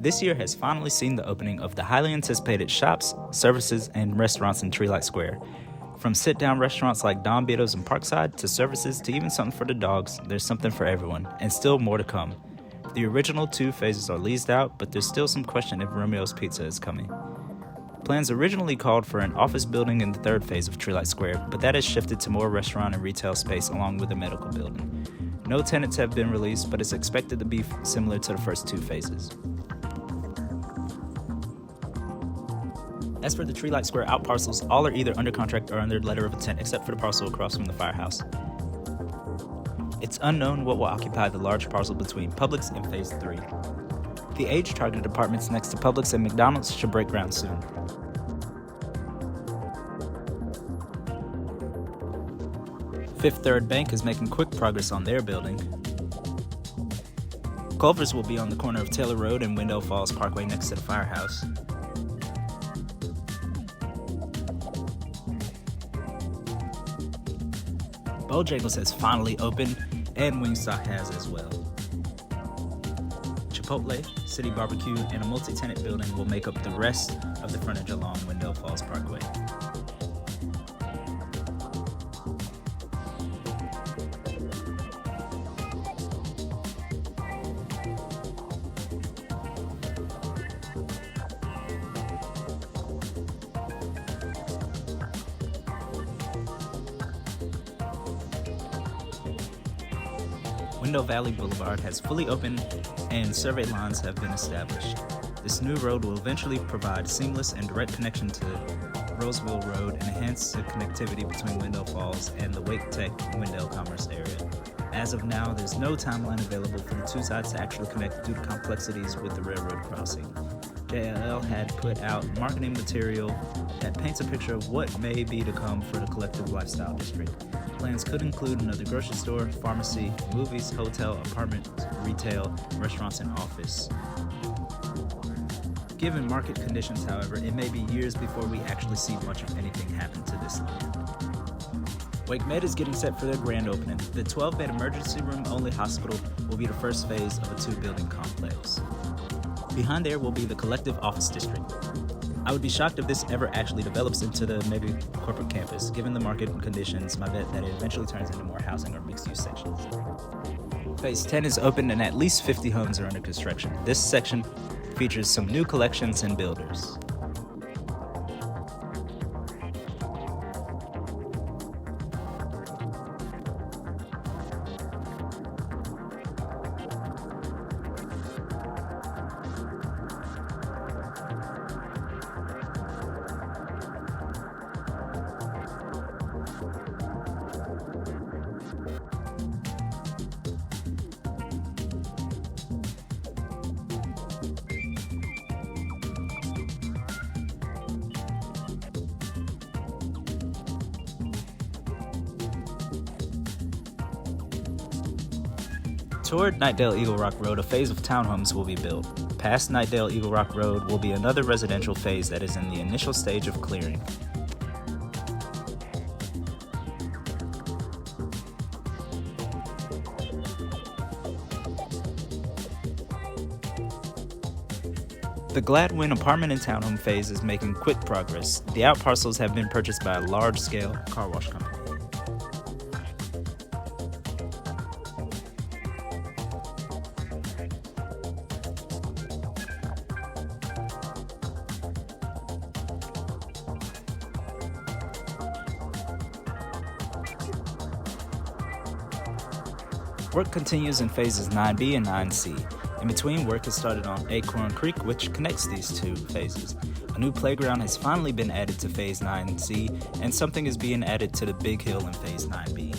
This year has finally seen the opening of the highly anticipated shops, services, and restaurants in Treelight Square. From sit-down restaurants like Don Vito's and Parkside to services to even something for the dogs, there's something for everyone, and still more to come. The original 2 phases are leased out, but there's still some question if Romeo's Pizza is coming. Plans originally called for an office building in the 3rd phase of Treelight Square, but that has shifted to more restaurant and retail space along with a medical building. No tenants have been released, but it's expected to be similar to the first 2 phases. As for the Treelight Square out parcels, all are either under contract or under letter of intent, except for the parcel across from the firehouse. It's unknown what will occupy the large parcel between Publix and Phase 3. The age-targeted apartments next to Publix and McDonald's should break ground soon. Fifth Third Bank is making quick progress on their building. Culver's will be on the corner of Taylor Road and Wendell Falls Parkway next to the firehouse. Bojangles has finally opened, and Wingstop has as well. Chipotle, City Barbecue, and a multi-tenant building will make up the rest of the frontage along Wendell Falls Parkway. Wendell Valley Boulevard has fully opened and survey lines have been established. This new road will eventually provide seamless and direct connection to Roseville Road and enhance the connectivity between Wendell Falls and the Wake Tech Wendell Commerce area. As of now, there's no timeline available for the 2 sides to actually connect due to complexities with the railroad crossing. JLL had put out marketing material that paints a picture of what may be to come for the collective lifestyle district. Plans could include another grocery store, pharmacy, movies, hotel, apartment, retail, restaurants, and office. Given market conditions, however, it may be years before we actually see much of anything happen to this land. Wake Med is getting set for their grand opening. The 12-bed emergency room only hospital will be the first phase of a 2-building complex. Behind there will be the collective office district. I would be shocked if this ever actually develops into the mega corporate campus. Given the market conditions, my bet that it eventually turns into more housing or mixed-use sections. Phase 10 is open and at least 50 homes are under construction. This section features some new collections and builders. Toward Knightdale Eagle Rock Road, a phase of townhomes will be built. Past Knightdale Eagle Rock Road will be another residential phase that is in the initial stage of clearing. The Gladwin apartment and townhome phase is making quick progress. The out parcels have been purchased by a large-scale car wash company. Work continues in phases 9B and 9C. In between, work has started on Acorn Creek, which connects these 2 phases. A new playground has finally been added to phase 9C, and something is being added to the Big Hill in phase 9B.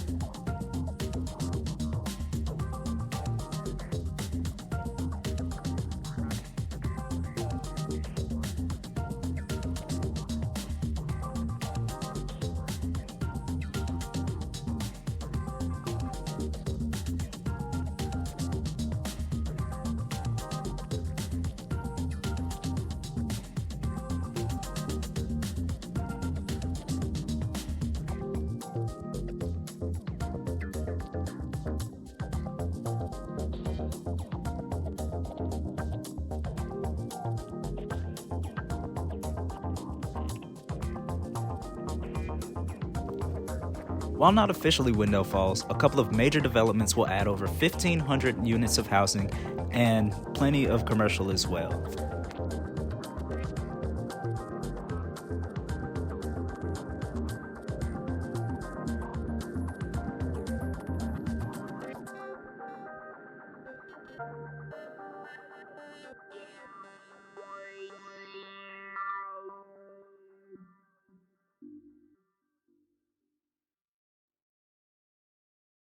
While not officially Wendell Falls, a couple of major developments will add over 1,500 units of housing and plenty of commercial as well.